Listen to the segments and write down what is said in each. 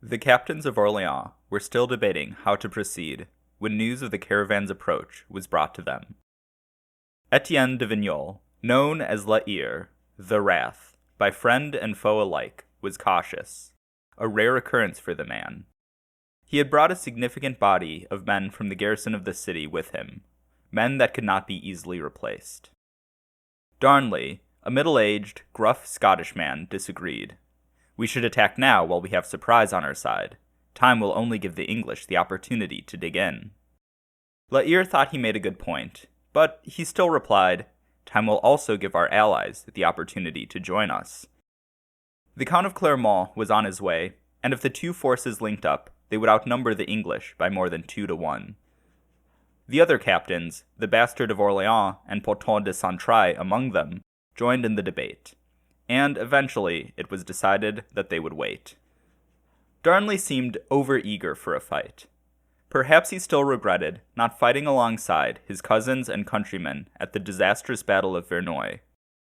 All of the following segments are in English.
The captains of Orleans were still debating how to proceed when news of the caravan's approach was brought to them. Etienne de Vignoles, known as La Hire, the Wrath, by friend and foe alike, was cautious, a rare occurrence for the man. He had brought a significant body of men from the garrison of the city with him, men that could not be easily replaced. Darnley, a middle-aged, gruff Scottish man, disagreed. "We should attack now while we have surprise on our side. Time will only give the English the opportunity to dig in." La Hire thought he made a good point, but he still replied, "Time will also give our allies the opportunity to join us." The Count of Clermont was on his way, and if the two forces linked up, they would outnumber the English by more than 2-1. The other captains, the Bastard of Orleans and Poton de Xaintrailles among them, joined in the debate, and eventually it was decided that they would wait. Darnley seemed over-eager for a fight. Perhaps he still regretted not fighting alongside his cousins and countrymen at the disastrous Battle of Verneuil.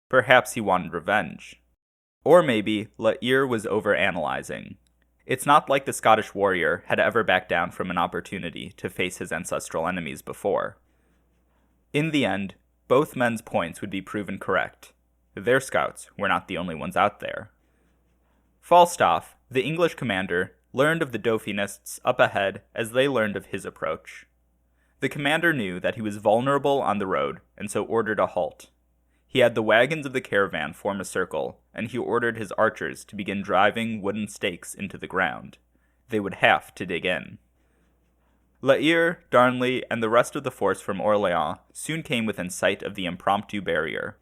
Perhaps he wanted revenge. Or maybe La Hire was over-analyzing. It's not like the Scottish warrior had ever backed down from an opportunity to face his ancestral enemies before. In the end, both men's points would be proven correct. Their scouts were not the only ones out there. Falstaff, the English commander, learned of the Dauphinists up ahead as they learned of his approach. The commander knew that he was vulnerable on the road, and so ordered a halt. He had the wagons of the caravan form a circle, and he ordered his archers to begin driving wooden stakes into the ground. They would have to dig in. La Hire, Darnley, and the rest of the force from Orleans soon came within sight of the impromptu barrier.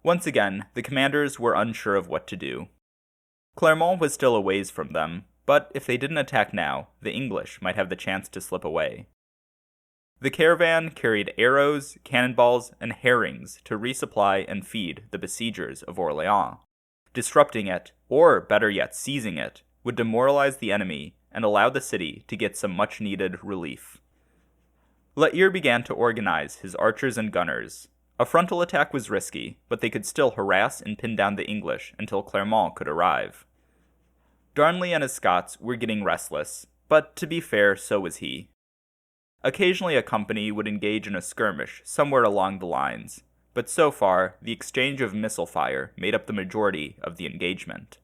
Once again, the commanders were unsure of what to do. Clermont was still a ways from them, but if they didn't attack now, the English might have the chance to slip away. The caravan carried arrows, cannonballs, and herrings to resupply and feed the besiegers of Orleans. Disrupting it, or better yet seizing it, would demoralize the enemy and allow the city to get some much-needed relief. La Hire began to organize his archers and gunners. A frontal attack was risky, but they could still harass and pin down the English until Clermont could arrive. Darnley and his Scots were getting restless, but to be fair, so was he. Occasionally a company would engage in a skirmish somewhere along the lines, but so far the exchange of missile fire made up the majority of the engagement.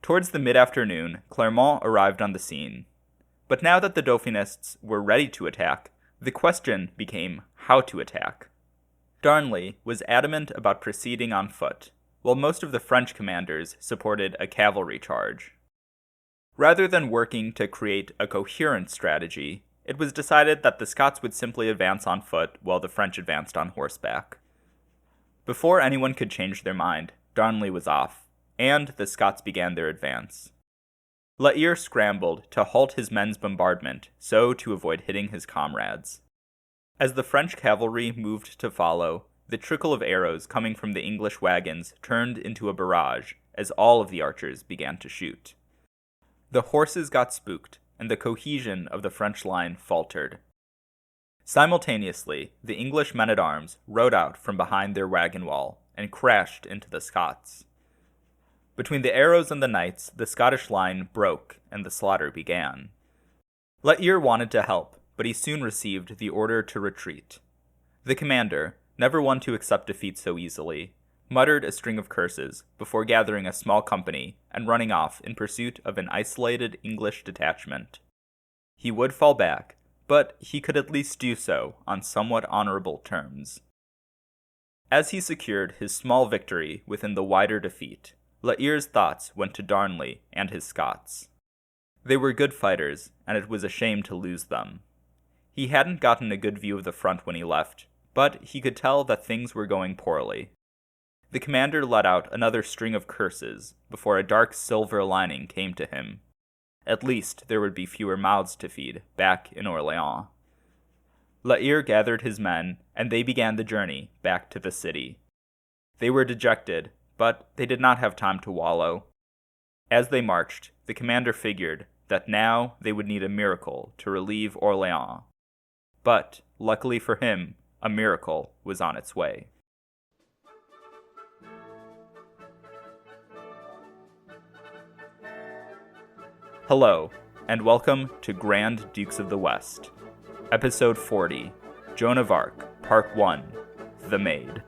Towards the mid-afternoon, Clermont arrived on the scene. But now that the Dauphinists were ready to attack, the question became how to attack. Darnley was adamant about proceeding on foot, while most of the French commanders supported a cavalry charge. Rather than working to create a coherent strategy, it was decided that the Scots would simply advance on foot while the French advanced on horseback. Before anyone could change their mind, Darnley was off, and the Scots began their advance. La Hire scrambled to halt his men's bombardment so to avoid hitting his comrades. As the French cavalry moved to follow, the trickle of arrows coming from the English wagons turned into a barrage as all of the archers began to shoot. The horses got spooked, and the cohesion of the French line faltered. Simultaneously, the English men-at-arms rode out from behind their wagon wall and crashed into the Scots. Between the arrows and the knights, the Scottish line broke and the slaughter began. La Hire wanted to help, but he soon received the order to retreat. The commander, never one to accept defeat so easily, muttered a string of curses before gathering a small company and running off in pursuit of an isolated English detachment. He would fall back, but he could at least do so on somewhat honorable terms. As he secured his small victory within the wider defeat, La Hire's thoughts went to Darnley and his Scots. They were good fighters, and it was a shame to lose them. He hadn't gotten a good view of the front when he left, but he could tell that things were going poorly. The commander let out another string of curses before a dark silver lining came to him. At least there would be fewer mouths to feed back in Orleans. La Hire gathered his men, and they began the journey back to the city. They were dejected, but they did not have time to wallow. As they marched, the commander figured that now they would need a miracle to relieve Orleans. But, luckily for him, a miracle was on its way. Hello, and welcome to Grand Dukes of the West, Episode 40, Joan of Arc, Part 1, The Maid.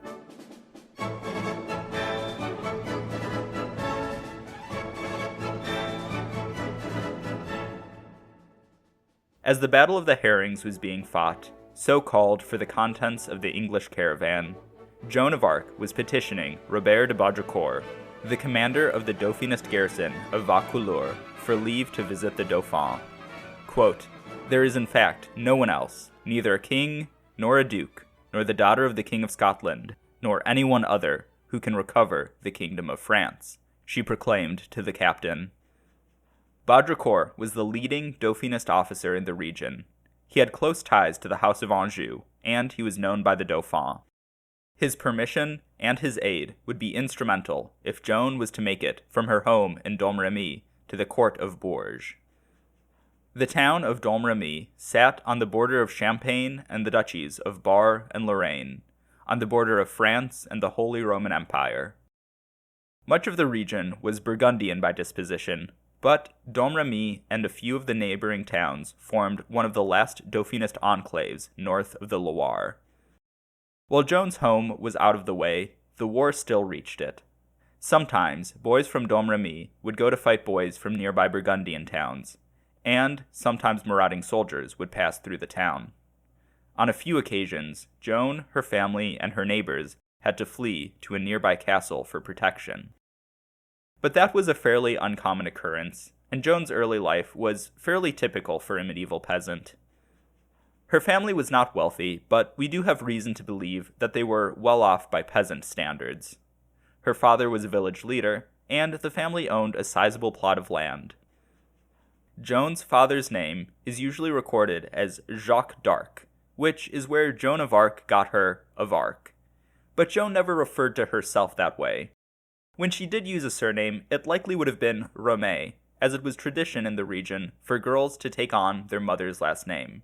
As the Battle of the Herrings was being fought, so called for the contents of the English caravan, Joan of Arc was petitioning Robert de Baudricourt, the commander of the Dauphinist garrison of Vaucouleurs, for leave to visit the Dauphin. Quote, "There is in fact no one else, neither a king, nor a duke, nor the daughter of the King of Scotland, nor any one other, who can recover the kingdom of France," she proclaimed to the captain. Baudricourt was the leading Dauphinist officer in the region. He had close ties to the House of Anjou, and he was known by the Dauphin. His permission and his aid would be instrumental if Joan was to make it from her home in Domremy to the court of Bourges. The town of Domremy sat on the border of Champagne and the duchies of Bar and Lorraine, on the border of France and the Holy Roman Empire. Much of the region was Burgundian by disposition, but Domremy and a few of the neighboring towns formed one of the last Dauphinist enclaves north of the Loire. While Joan's home was out of the way, the war still reached it. Sometimes, boys from Domremy would go to fight boys from nearby Burgundian towns, and sometimes marauding soldiers would pass through the town. On a few occasions, Joan, her family, and her neighbors had to flee to a nearby castle for protection. But that was a fairly uncommon occurrence, and Joan's early life was fairly typical for a medieval peasant. Her family was not wealthy, but we do have reason to believe that they were well off by peasant standards. Her father was a village leader, and the family owned a sizable plot of land. Joan's father's name is usually recorded as Jacques d'Arc, which is where Joan of Arc got her of Arc. But Joan never referred to herself that way. When she did use a surname, it likely would have been Romay, as it was tradition in the region for girls to take on their mother's last name.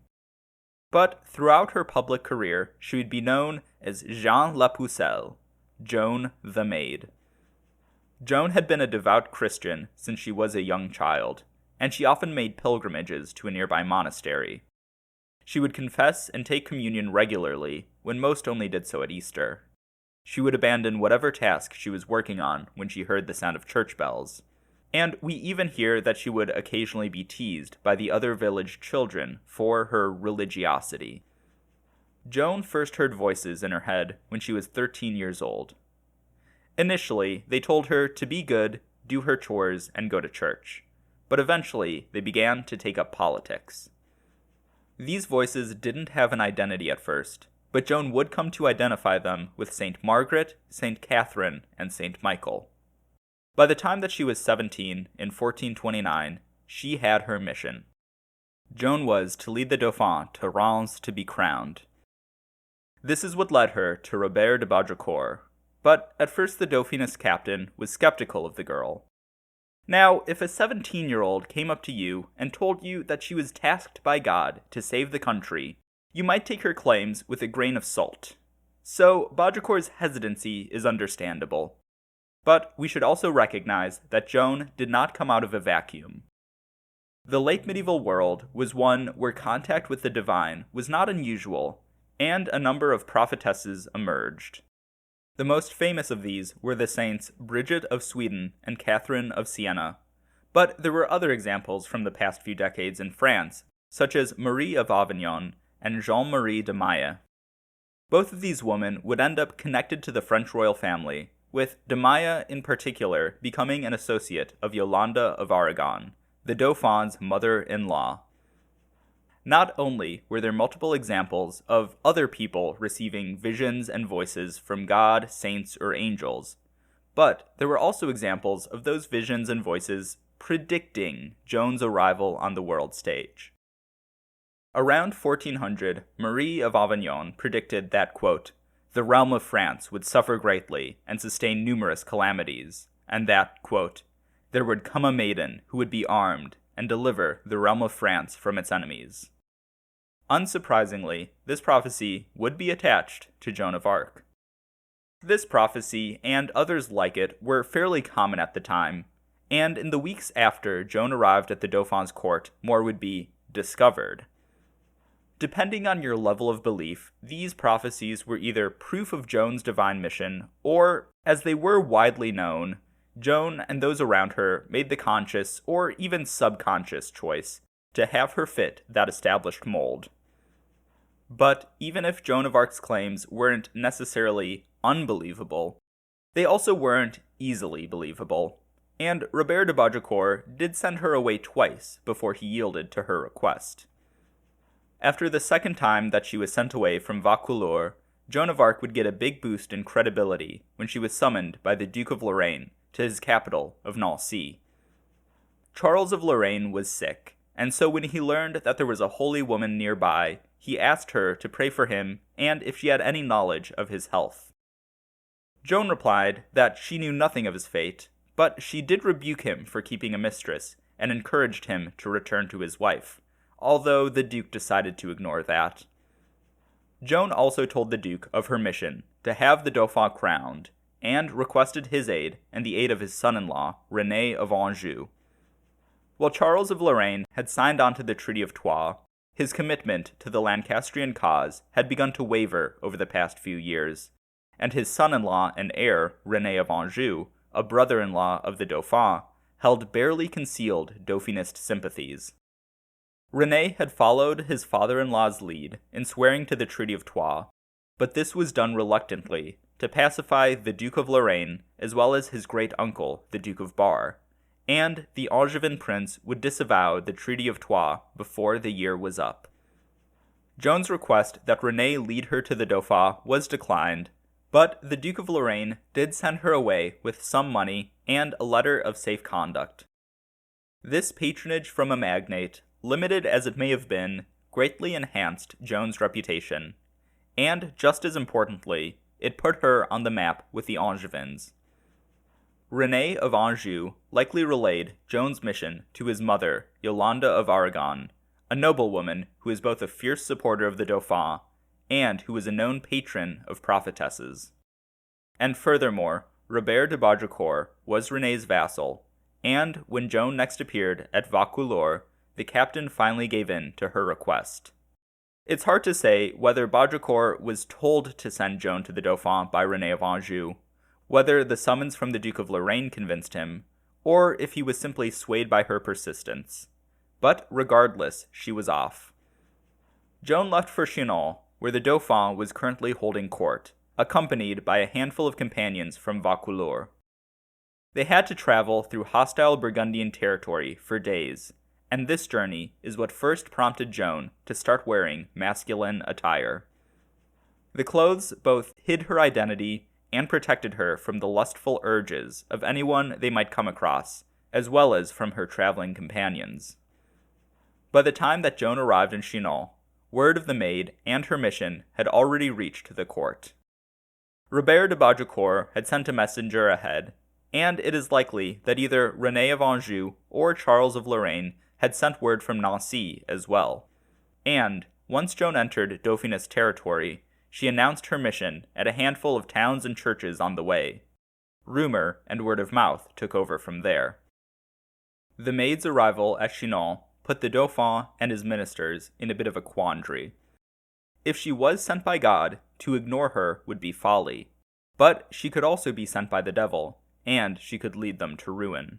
But throughout her public career, she would be known as Jean la Pucelle, Joan the Maid. Joan had been a devout Christian since she was a young child, and she often made pilgrimages to a nearby monastery. She would confess and take communion regularly, when most only did so at Easter. She would abandon whatever task she was working on when she heard the sound of church bells. And we even hear that she would occasionally be teased by the other village children for her religiosity. Joan first heard voices in her head when she was 13 years old. Initially, they told her to be good, do her chores, and go to church. But eventually, they began to take up politics. These voices didn't have an identity at first, but Joan would come to identify them with Saint Margaret, Saint Catherine, and Saint Michael. By the time that she was 17, in 1429, she had her mission. Joan was to lead the Dauphin to Reims to be crowned. This is what led her to Robert de Baudricourt, but at first the Dauphinist captain was skeptical of the girl. Now, if a 17-year-old came up to you and told you that she was tasked by God to save the country, you might take her claims with a grain of salt. So, Baudricourt's hesitancy is understandable. But we should also recognize that Joan did not come out of a vacuum. The late medieval world was one where contact with the divine was not unusual, and a number of prophetesses emerged. The most famous of these were the saints Bridget of Sweden and Catherine of Siena, but there were other examples from the past few decades in France, such as Marie of Avignon and Jean-Marie de Maille. Both of these women would end up connected to the French royal family, with de Maille in particular becoming an associate of Yolande of Aragon, the Dauphin's mother-in-law. Not only were there multiple examples of other people receiving visions and voices from God, saints, or angels, but there were also examples of those visions and voices predicting Joan's arrival on the world stage. Around 1400, Marie of Avignon predicted that, quote, the realm of France would suffer greatly and sustain numerous calamities, and that, quote, there would come a maiden who would be armed and deliver the realm of France from its enemies. Unsurprisingly, this prophecy would be attached to Joan of Arc. This prophecy and others like it were fairly common at the time, and in the weeks after Joan arrived at the Dauphin's court, more would be discovered. Depending on your level of belief, these prophecies were either proof of Joan's divine mission, or, as they were widely known, Joan and those around her made the conscious or even subconscious choice to have her fit that established mold. But even if Joan of Arc's claims weren't necessarily unbelievable, they also weren't easily believable, and Robert de Baudricourt did send her away twice before he yielded to her request. After the second time that she was sent away from Vaucouleurs, Joan of Arc would get a big boost in credibility when she was summoned by the Duke of Lorraine to his capital of Nancy. Charles of Lorraine was sick, and so when he learned that there was a holy woman nearby, he asked her to pray for him and if she had any knowledge of his health. Joan replied that she knew nothing of his fate, but she did rebuke him for keeping a mistress and encouraged him to return to his wife, although the Duke decided to ignore that. Joan also told the Duke of her mission to have the Dauphin crowned, and requested his aid and the aid of his son-in-law, René of Anjou. While Charles of Lorraine had signed on to the Treaty of Troyes, his commitment to the Lancastrian cause had begun to waver over the past few years, and his son-in-law and heir, René of Anjou, a brother-in-law of the Dauphin, held barely concealed Dauphinist sympathies. René had followed his father-in-law's lead in swearing to the Treaty of Troyes, but this was done reluctantly to pacify the Duke of Lorraine as well as his great-uncle, the Duke of Bar, and the Angevin prince would disavow the Treaty of Troyes before the year was up. Joan's request that René lead her to the Dauphin was declined, but the Duke of Lorraine did send her away with some money and a letter of safe conduct. This patronage from a magnate, limited as it may have been, greatly enhanced Joan's reputation, and just as importantly, it put her on the map with the Angevins. René of Anjou likely relayed Joan's mission to his mother, Yolande of Aragon, a noblewoman who is both a fierce supporter of the Dauphin and who was a known patron of prophetesses. And furthermore, Robert de Baudricourt was René's vassal, and when Joan next appeared at Vaucouleurs, the captain finally gave in to her request. It's hard to say whether Baudricourt was told to send Joan to the Dauphin by René of Anjou, whether the summons from the Duke of Lorraine convinced him, or if he was simply swayed by her persistence. But regardless, she was off. Joan left for Chinon, where the Dauphin was currently holding court, accompanied by a handful of companions from Vaucouleurs. They had to travel through hostile Burgundian territory for days, and this journey is what first prompted Joan to start wearing masculine attire. The clothes both hid her identity and protected her from the lustful urges of anyone they might come across, as well as from her traveling companions. By the time that Joan arrived in Chinon, word of the Maid and her mission had already reached the court. Robert de Baudricourt had sent a messenger ahead, and it is likely that either René of Anjou or Charles of Lorraine had sent word from Nancy as well. And, once Joan entered Dauphinist territory, she announced her mission at a handful of towns and churches on the way. Rumor and word of mouth took over from there. The Maid's arrival at Chinon put the Dauphin and his ministers in a bit of a quandary. If she was sent by God, to ignore her would be folly, but she could also be sent by the devil, and she could lead them to ruin.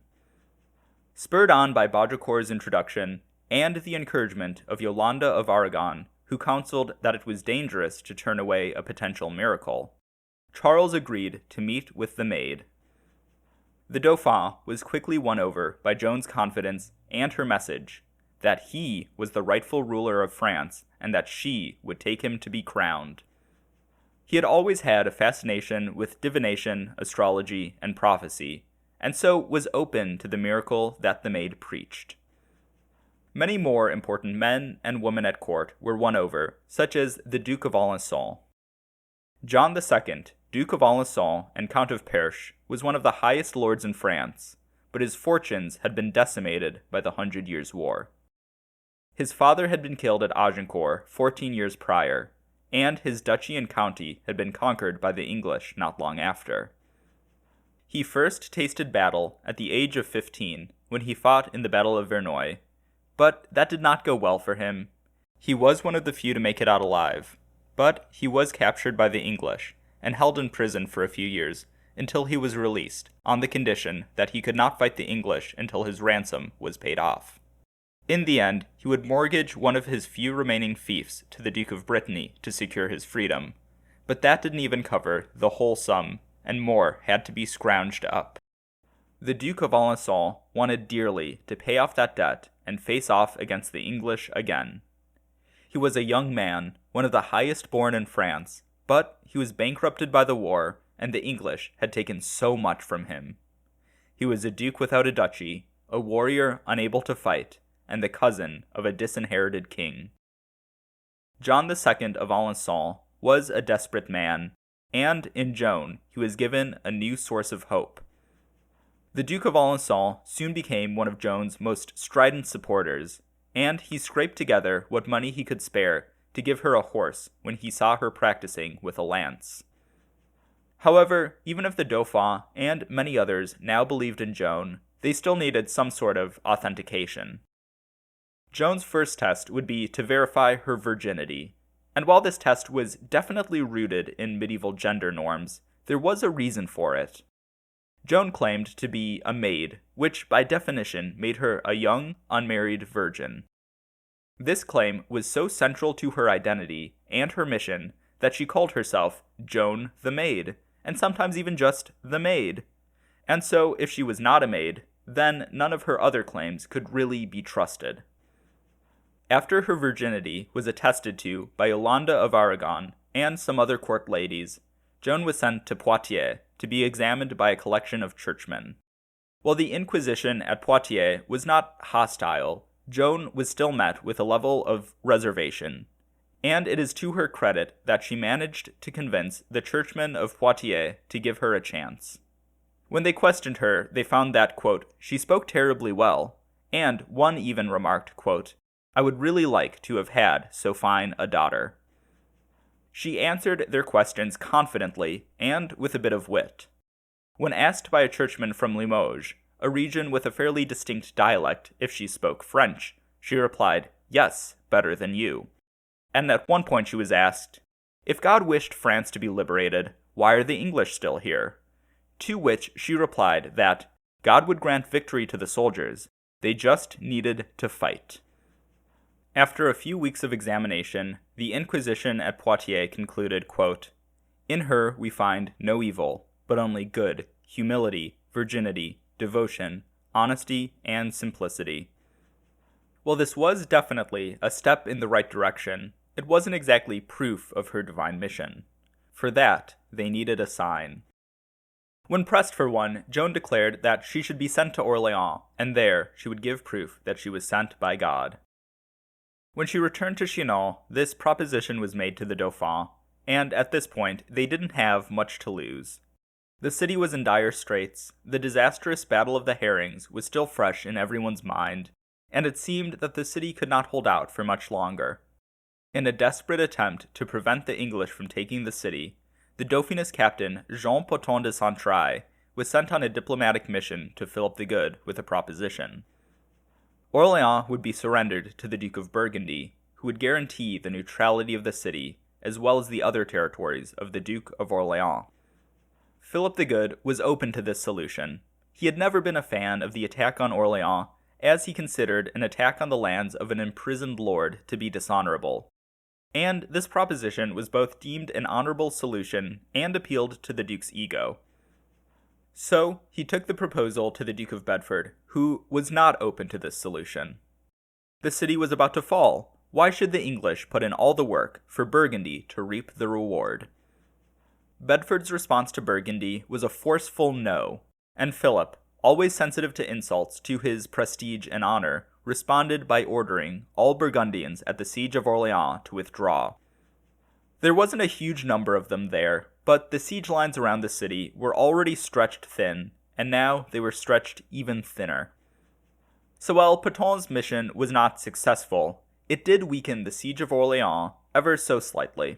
Spurred on by Baudricourt's introduction, and the encouragement of Yolande of Aragon, who counseled that it was dangerous to turn away a potential miracle, Charles agreed to meet with the Maid. The Dauphin was quickly won over by Joan's confidence and her message that he was the rightful ruler of France and that she would take him to be crowned. He had always had a fascination with divination, astrology, and prophecy, and so was open to the miracle that the Maid preached. Many more important men and women at court were won over, such as the Duke of Alencon. John II, Duke of Alencon and Count of Perche, was one of the highest lords in France, but his fortunes had been decimated by the 100 Years' War. His father had been killed at Agincourt 14 years prior, and his duchy and county had been conquered by the English not long after. He first tasted battle at the age of 15 when he fought in the Battle of Verneuil, but that did not go well for him. He was one of the few to make it out alive, but he was captured by the English and held in prison for a few years until he was released on the condition that he could not fight the English until his ransom was paid off. In the end, he would mortgage one of his few remaining fiefs to the Duke of Brittany to secure his freedom, but that didn't even cover the whole sum, and more had to be scrounged up. The Duke of Alencon wanted dearly to pay off that debt and face off against the English again. He was a young man, one of the highest born in France, but he was bankrupted by the war, and the English had taken so much from him. He was a duke without a duchy, a warrior unable to fight, and the cousin of a disinherited king. John II of Alençon was a desperate man, and in Joan he was given a new source of hope. The Duke of Alençon soon became one of Joan's most strident supporters, and he scraped together what money he could spare to give her a horse when he saw her practicing with a lance. However, even if the Dauphin and many others now believed in Joan, they still needed some sort of authentication. Joan's first test would be to verify her virginity, and while this test was definitely rooted in medieval gender norms, there was a reason for it. Joan claimed to be a maid, which by definition made her a young, unmarried virgin. This claim was so central to her identity and her mission that she called herself Joan the Maid, and sometimes even just the Maid. And so, if she was not a maid, then none of her other claims could really be trusted. After her virginity was attested to by Yolande of Aragon and some other court ladies, Joan was sent to Poitiers to be examined by a collection of churchmen. While the Inquisition at Poitiers was not hostile, Joan was still met with a level of reservation, and it is to her credit that she managed to convince the churchmen of Poitiers to give her a chance. When they questioned her, they found that, quote, she spoke terribly well, and one even remarked, quote, I would really like to have had so fine a daughter. She answered their questions confidently and with a bit of wit. When asked by a churchman from Limoges, a region with a fairly distinct dialect, if she spoke French, she replied, yes, better than you. And at one point she was asked, if God wished France to be liberated, why are the English still here? To which she replied that God would grant victory to the soldiers, they just needed to fight. After a few weeks of examination, the Inquisition at Poitiers concluded, quote, in her we find no evil, but only good, humility, virginity, devotion, honesty, and simplicity. While this was definitely a step in the right direction, it wasn't exactly proof of her divine mission. For that, they needed a sign. When pressed for one, Joan declared that she should be sent to Orléans, and there she would give proof that she was sent by God. When she returned to Chinon, this proposition was made to the Dauphin, and at this point, they didn't have much to lose. The city was in dire straits, the disastrous Battle of the Herrings was still fresh in everyone's mind, and it seemed that the city could not hold out for much longer. In a desperate attempt to prevent the English from taking the city, the Dauphin's captain, Jean Poton de Xaintrailles, was sent on a diplomatic mission to Philip the Good with a proposition. Orléans would be surrendered to the Duke of Burgundy, who would guarantee the neutrality of the city, as well as the other territories of the Duke of Orléans. Philip the Good was open to this solution. He had never been a fan of the attack on Orléans, as he considered an attack on the lands of an imprisoned lord to be dishonorable. And this proposition was both deemed an honorable solution and appealed to the Duke's ego. So, he took the proposal to the Duke of Bedford, who was not open to this solution. The city was about to fall. Why should the English put in all the work for Burgundy to reap the reward? Bedford's response to Burgundy was a forceful no, and Philip, always sensitive to insults to his prestige and honor, responded by ordering all Burgundians at the siege of Orléans to withdraw. There wasn't a huge number of them there, but the siege lines around the city were already stretched thin, and now they were stretched even thinner. So while Poton's mission was not successful, it did weaken the siege of Orléans ever so slightly.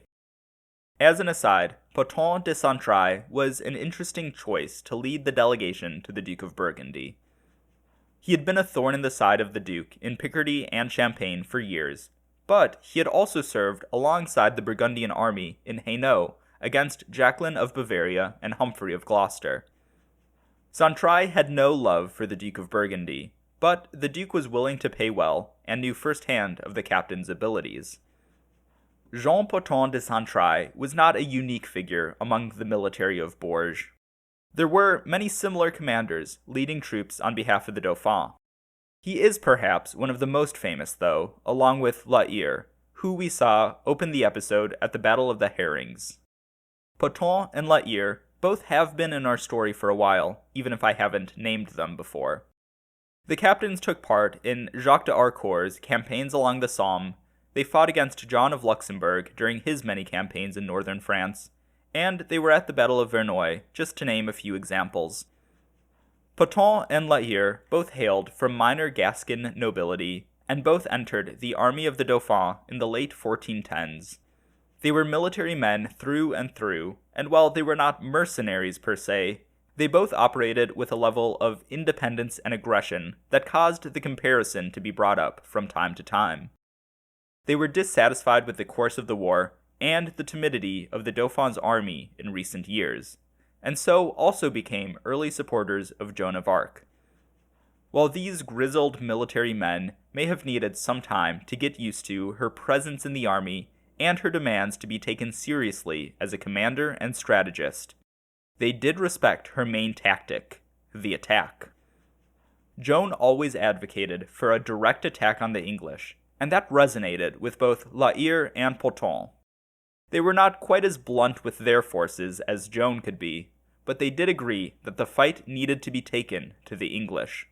As an aside, Poton de Xaintrailles was an interesting choice to lead the delegation to the Duke of Burgundy. He had been a thorn in the side of the Duke in Picardy and Champagne for years, but he had also served alongside the Burgundian army in Hainaut against Jacqueline of Bavaria and Humphrey of Gloucester. Xaintrailles had no love for the Duke of Burgundy, but the Duke was willing to pay well and knew firsthand of the captain's abilities. Jean Poton de Xaintrailles was not a unique figure among the military of Bourges. There were many similar commanders leading troops on behalf of the Dauphin. He is perhaps one of the most famous, though, along with La Hire, who we saw open the episode at the Battle of the Herrings. Poton and La Hire both have been in our story for a while, even if I haven't named them before. The captains took part in Jacques d'Harcourt's campaigns along the Somme. They fought against John of Luxembourg during his many campaigns in northern France, and they were at the Battle of Verneuil, just to name a few examples. Poton and La Hire both hailed from minor Gascon nobility, and both entered the army of the Dauphin in the late 1410s. They were military men through and through, and while they were not mercenaries per se, they both operated with a level of independence and aggression that caused the comparison to be brought up from time to time. They were dissatisfied with the course of the war and the timidity of the Dauphin's army in recent years, and so also became early supporters of Joan of Arc. While these grizzled military men may have needed some time to get used to her presence in the army and her demands to be taken seriously as a commander and strategist, they did respect her main tactic, the attack. Joan always advocated for a direct attack on the English, and that resonated with both La Hire and Poton. They were not quite as blunt with their forces as Joan could be, but they did agree that the fight needed to be taken to the English.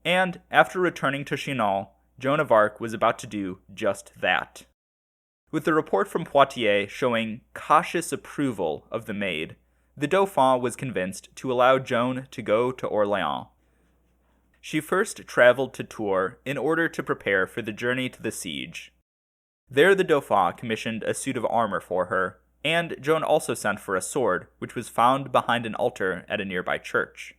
And after returning to Chinon, Joan of Arc was about to do just that. With the report from Poitiers showing cautious approval of the Maid, the Dauphin was convinced to allow Joan to go to Orléans. She first traveled to Tours in order to prepare for the journey to the siege. There the Dauphin commissioned a suit of armor for her, and Joan also sent for a sword, which was found behind an altar at a nearby church.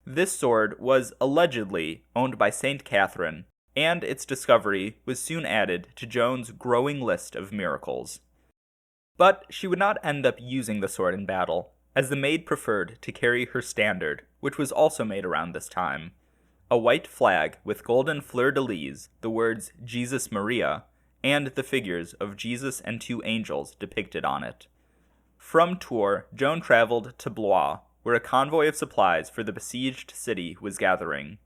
This sword was allegedly owned by Saint Catherine, and its discovery was soon added to Joan's growing list of miracles. But she would not end up using the sword in battle, as the Maid preferred to carry her standard, which was also made around this time, a white flag with golden fleur-de-lis, the words Jesus Maria, and the figures of Jesus and two angels depicted on it. From Tours, Joan traveled to Blois, where a convoy of supplies for the besieged city was gathering.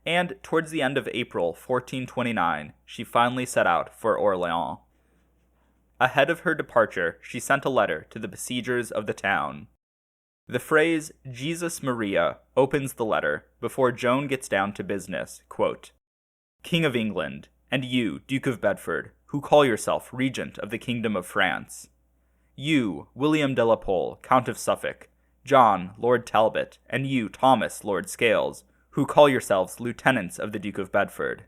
And towards the end of April 1429, she finally set out for Orléans. Ahead of her departure, she sent a letter to the besiegers of the town. The phrase Jesus Maria opens the letter before Joan gets down to business, quote, "King of England, and you, Duke of Bedford, who call yourself Regent of the Kingdom of France. You, William de la Pole, Count of Suffolk, John, Lord Talbot, and you, Thomas, Lord Scales, who call yourselves lieutenants of the Duke of Bedford.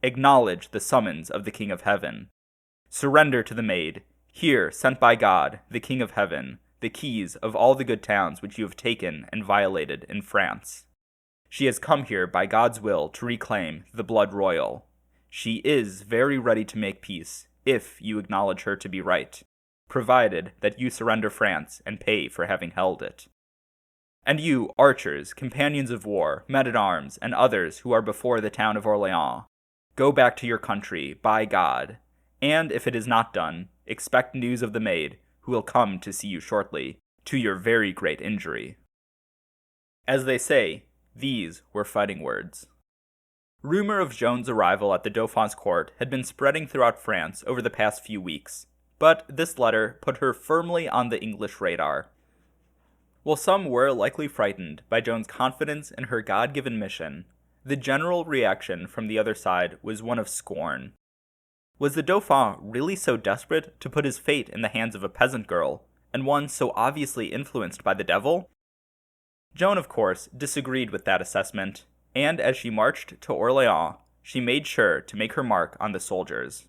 Acknowledge the summons of the King of Heaven. Surrender to the Maid, here sent by God, the King of Heaven, the keys of all the good towns which you have taken and violated in France. She has come here by God's will to reclaim the blood royal. She is very ready to make peace, if you acknowledge her to be right, provided that you surrender France and pay for having held it. And you, archers, companions of war, men-at-arms, and others who are before the town of Orléans, go back to your country, by God, and if it is not done, expect news of the Maid, who will come to see you shortly, to your very great injury." As they say, these were fighting words. Rumor of Joan's arrival at the Dauphin's court had been spreading throughout France over the past few weeks, but this letter put her firmly on the English radar. While some were likely frightened by Joan's confidence in her God-given mission, the general reaction from the other side was one of scorn. Was the Dauphin really so desperate to put his fate in the hands of a peasant girl, and one so obviously influenced by the devil? Joan, of course, disagreed with that assessment, and as she marched to Orléans, she made sure to make her mark on the soldiers.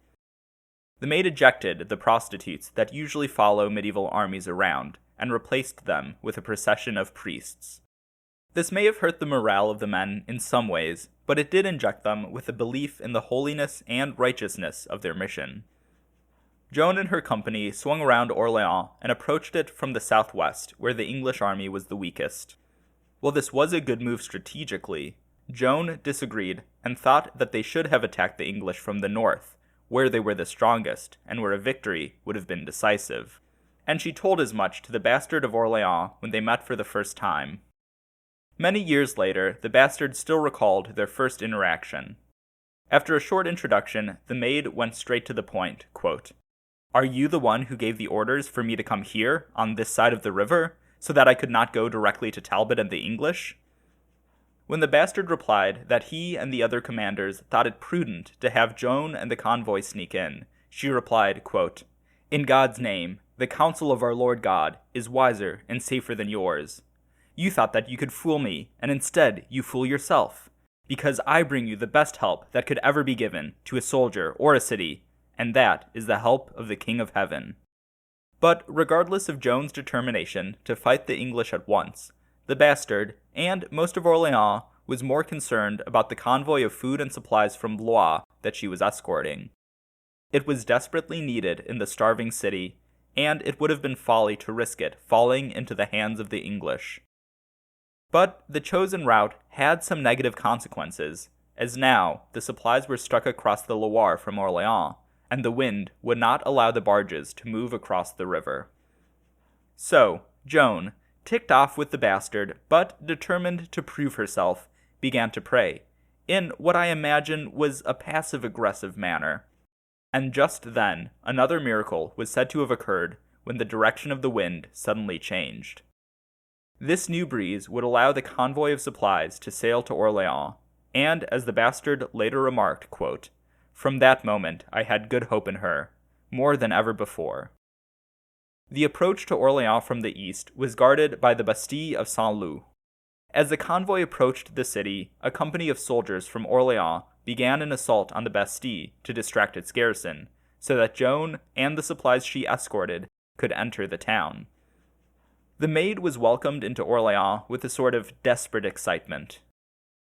The Maid ejected the prostitutes that usually follow medieval armies around, and replaced them with a procession of priests. This may have hurt the morale of the men in some ways, but it did inject them with a belief in the holiness and righteousness of their mission. Joan and her company swung around Orleans and approached it from the southwest, where the English army was the weakest. While this was a good move strategically, Joan disagreed and thought that they should have attacked the English from the north, where they were the strongest and where a victory would have been decisive. And she told as much to the Bastard of Orleans when they met for the first time. Many years later, the Bastard still recalled their first interaction. After a short introduction, the Maid went straight to the point, quote, "Are you the one who gave the orders for me to come here, on this side of the river, so that I could not go directly to Talbot and the English?" When the Bastard replied that he and the other commanders thought it prudent to have Joan and the convoy sneak in, she replied, quote, "In God's name, the counsel of our Lord God is wiser and safer than yours. You thought that you could fool me, and instead you fool yourself, because I bring you the best help that could ever be given to a soldier or a city, and that is the help of the King of Heaven." But regardless of Joan's determination to fight the English at once, the Bastard, and most of Orleans, was more concerned about the convoy of food and supplies from Blois that she was escorting. It was desperately needed in the starving city, and it would have been folly to risk it falling into the hands of the English. But the chosen route had some negative consequences, as now the supplies were stuck across the Loire from Orleans, and the wind would not allow the barges to move across the river. So, Joan, ticked off with the Bastard, but determined to prove herself, began to pray, in what I imagine was a passive-aggressive manner. And just then, another miracle was said to have occurred when the direction of the wind suddenly changed. This new breeze would allow the convoy of supplies to sail to Orleans, and as the Bastard later remarked, quote, "From that moment I had good hope in her, more than ever before." The approach to Orleans from the east was guarded by the Bastille of Saint-Loup. As the convoy approached the city, a company of soldiers from Orleans began an assault on the Bastille to distract its garrison, so that Joan and the supplies she escorted could enter the town. The Maid was welcomed into Orleans with a sort of desperate excitement.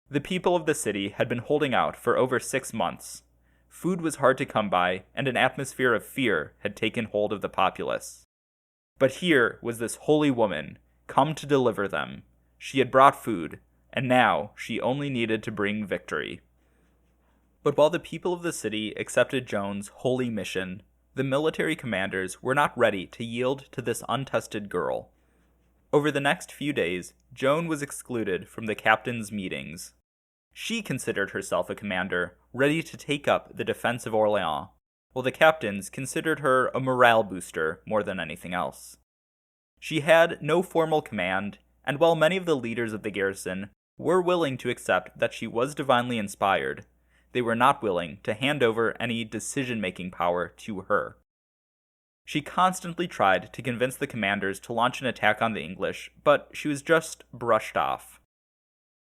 The people of the city had been holding out for over 6 months. Food was hard to come by, and an atmosphere of fear had taken hold of the populace. But here was this holy woman, come to deliver them. She had brought food, and now she only needed to bring victory. But while the people of the city accepted Joan's holy mission, the military commanders were not ready to yield to this untested girl. Over the next few days, Joan was excluded from the captains' meetings. She considered herself a commander, ready to take up the defense of Orleans, while the captains considered her a morale booster more than anything else. She had no formal command, and while many of the leaders of the garrison were willing to accept that she was divinely inspired, they were not willing to hand over any decision-making power to her. She constantly tried to convince the commanders to launch an attack on the English, but she was just brushed off.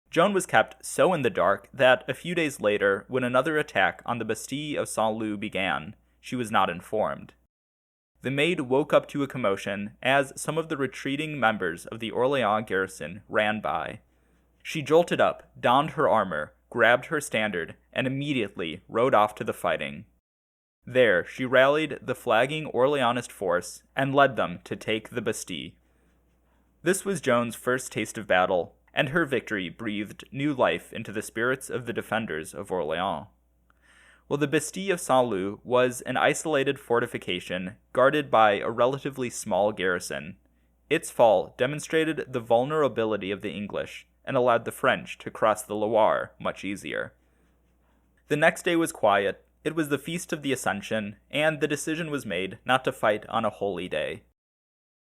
Joan was kept so in the dark that a few days later, when another attack on the Bastille of Saint-Loup began, she was not informed. The Maid woke up to a commotion as some of the retreating members of the Orleans garrison ran by. She jolted up, donned her armor, grabbed her standard, and immediately rode off to the fighting. There, she rallied the flagging Orleanist force and led them to take the Bastille. This was Joan's first taste of battle, and her victory breathed new life into the spirits of the defenders of Orleans. While the Bastille of Saint-Loup was an isolated fortification guarded by a relatively small garrison, its fall demonstrated the vulnerability of the English and allowed the French to cross the Loire much easier. The next day was quiet. It was the Feast of the Ascension, and the decision was made not to fight on a holy day.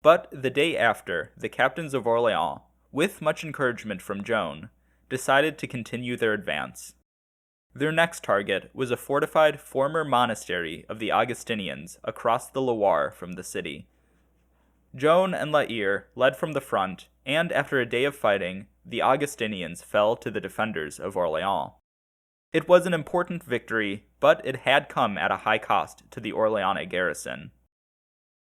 But the day after, the captains of Orleans, with much encouragement from Joan, decided to continue their advance. Their next target was a fortified former monastery of the Augustinians across the Loire from the city. Joan and La Hire led from the front, and after a day of fighting, the Augustinians fell to the defenders of Orleans. It was an important victory, but it had come at a high cost to the Orléanais garrison.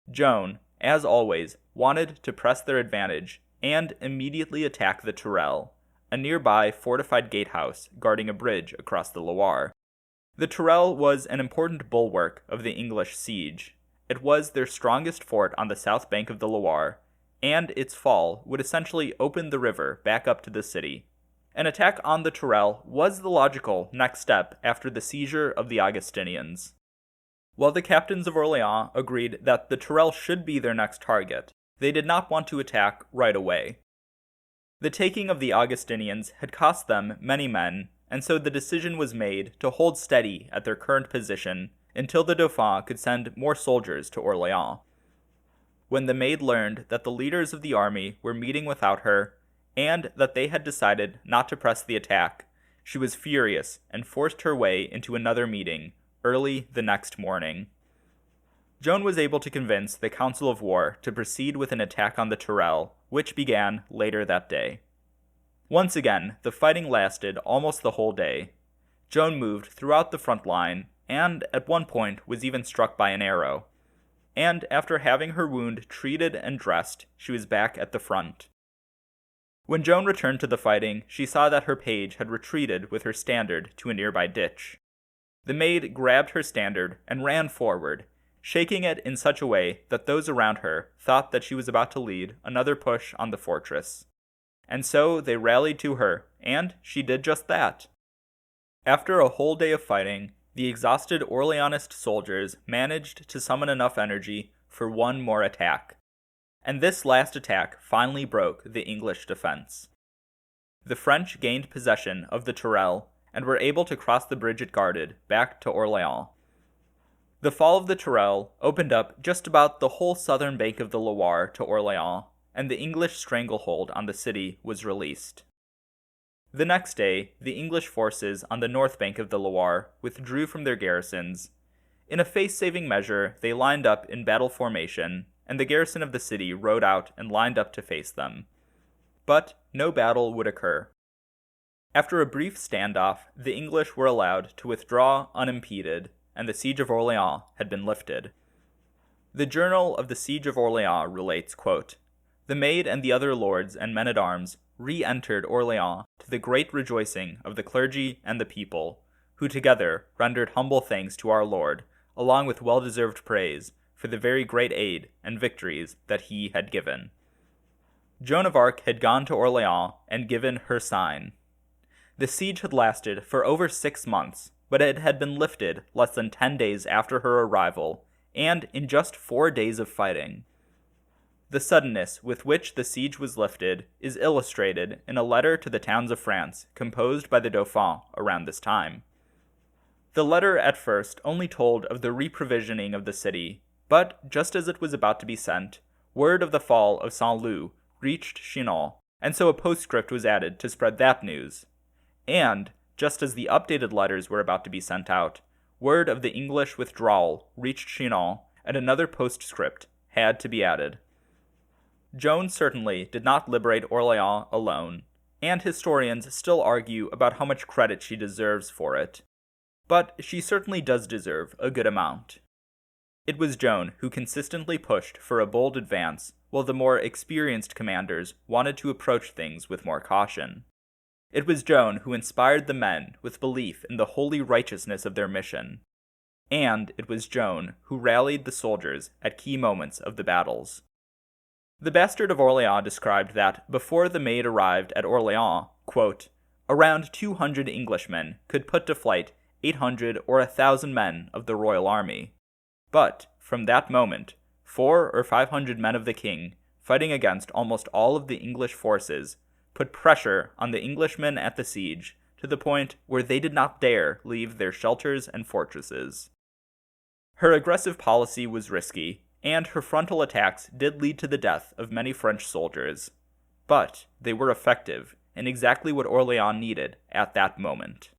Joan, as always, wanted to press their advantage and immediately attack the Tourelles, a nearby fortified gatehouse guarding a bridge across the Loire. The Tourelles was an important bulwark of the English siege. It was their strongest fort on the south bank of the Loire, and its fall would essentially open the river back up to the city. An attack on the Tourelles was the logical next step after the seizure of the Augustinians. While the captains of Orléans agreed that the Tourelles should be their next target, they did not want to attack right away. The taking of the Augustinians had cost them many men, and so the decision was made to hold steady at their current position until the Dauphin could send more soldiers to Orléans. When the Maid learned that the leaders of the army were meeting without her, and that they had decided not to press the attack, she was furious and forced her way into another meeting early the next morning. Joan was able to convince the Council of War to proceed with an attack on the Tourelles, which began later that day. Once again, the fighting lasted almost the whole day. Joan moved throughout the front line, and at one point was even struck by an arrow. And after having her wound treated and dressed, she was back at the front. When Joan returned to the fighting, she saw that her page had retreated with her standard to a nearby ditch. The Maid grabbed her standard and ran forward, shaking it in such a way that those around her thought that she was about to lead another push on the fortress. And so they rallied to her, and she did just that. After a whole day of fighting, the exhausted Orleanist soldiers managed to summon enough energy for one more attack. And this last attack finally broke the English defense. The French gained possession of the Tourelles and were able to cross the bridge it guarded back to Orléans. The fall of the Tourelles opened up just about the whole southern bank of the Loire to Orléans, and the English stranglehold on the city was released. The next day, the English forces on the north bank of the Loire withdrew from their garrisons. In a face-saving measure, they lined up in battle formation, and the garrison of the city rode out and lined up to face them. But no battle would occur. After a brief standoff, the English were allowed to withdraw unimpeded, and the siege of Orléans had been lifted. The Journal of the Siege of Orléans relates, quote, "The Maid and the other lords and men-at-arms re-entered Orléans to the great rejoicing of the clergy and the people, who together rendered humble thanks to our Lord, along with well-deserved praise, for the very great aid and victories that he had given." Joan of Arc had gone to Orléans and given her sign. The siege had lasted for over 6 months, but it had been lifted less than 10 days after her arrival, and in just 4 days of fighting. The suddenness with which the siege was lifted is illustrated in a letter to the towns of France composed by the Dauphin around this time. The letter at first only told of the reprovisioning of the city, but just as it was about to be sent, word of the fall of Saint-Lô reached Chinon, and so a postscript was added to spread that news. And, just as the updated letters were about to be sent out, word of the English withdrawal reached Chinon, and another postscript had to be added. Joan certainly did not liberate Orléans alone, and historians still argue about how much credit she deserves for it. But she certainly does deserve a good amount. It was Joan who consistently pushed for a bold advance, while the more experienced commanders wanted to approach things with more caution. It was Joan who inspired the men with belief in the holy righteousness of their mission. And it was Joan who rallied the soldiers at key moments of the battles. The Bastard of Orléans described that, before the Maid arrived at Orléans, quote, "around 200 Englishmen could put to flight 800 or 1,000 men of the royal army. But, from that moment, 400 or 500 men of the king, fighting against almost all of the English forces, put pressure on the Englishmen at the siege to the point where they did not dare leave their shelters and fortresses." Her aggressive policy was risky, and her frontal attacks did lead to the death of many French soldiers. But they were effective, and exactly what Orléans needed at that moment.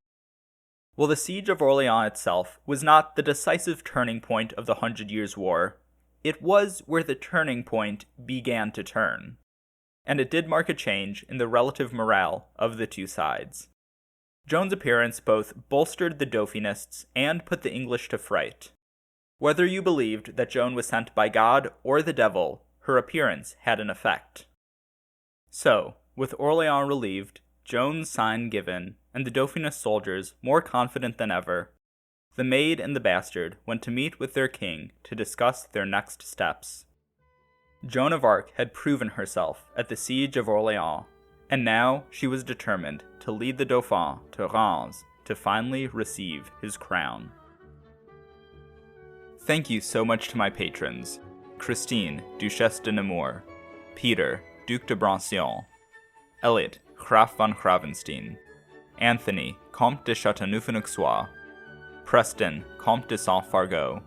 While the siege of Orléans itself was not the decisive turning point of the 100 Years' War, it was where the turning point began to turn. And it did mark a change in the relative morale of the two sides. Joan's appearance both bolstered the Dauphinists and put the English to fright. Whether you believed that Joan was sent by God or the devil, her appearance had an effect. So, with Orléans relieved, Joan's sign given, and the Dauphinist soldiers more confident than ever, the Maid and the Bastard went to meet with their king to discuss their next steps. Joan of Arc had proven herself at the siege of Orléans, and now she was determined to lead the Dauphin to Reims to finally receive his crown. Thank you so much to my patrons: Christine, Duchesse de Nemours, Peter, Duc de Brancion, Elliot, Graf von Gravenstein, Anthony, Comte de Chateauneuf-en-Auxois, Preston, Comte de Saint-Fargeau,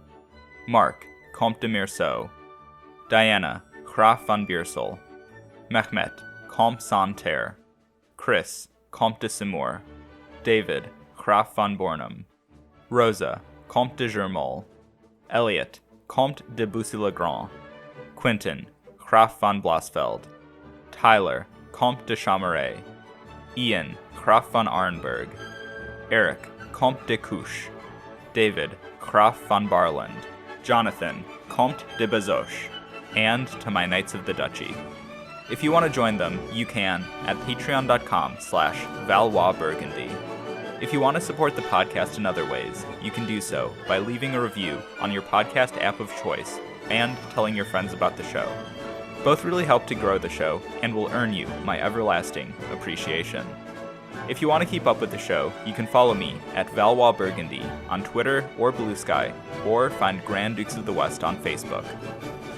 Mark, Comte de Meursault, Diana, Graf von Biersel, Mehmet, Comte Santerre, Chris, Comte de Seymour, David, Graf von Bornum, Rosa, Comte de Germol, Elliot, Comte de Bussy-le-Grand, Quentin, Graf von Blasfeld, Tyler, Comte de Chamaret, Ian, Graf von Arnberg, Eric, Comte de Couche, David, Graf von Barland, Jonathan, Comte de Bazoches, and to my Knights of the Duchy. If you want to join them, you can at patreon.com/ValoisBurgundy. If you want to support the podcast in other ways, you can do so by leaving a review on your podcast app of choice and telling your friends about the show. Both really help to grow the show and will earn you my everlasting appreciation. If you want to keep up with the show, you can follow me at Valois Burgundy on Twitter or Blue Sky, or find Grand Dukes of the West on Facebook.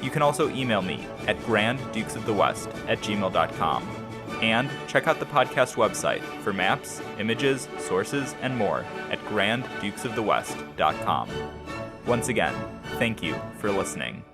You can also email me at granddukesofthewest@gmail.com. And check out the podcast website for maps, images, sources, and more at granddukesofthewest.com. Once again, thank you for listening.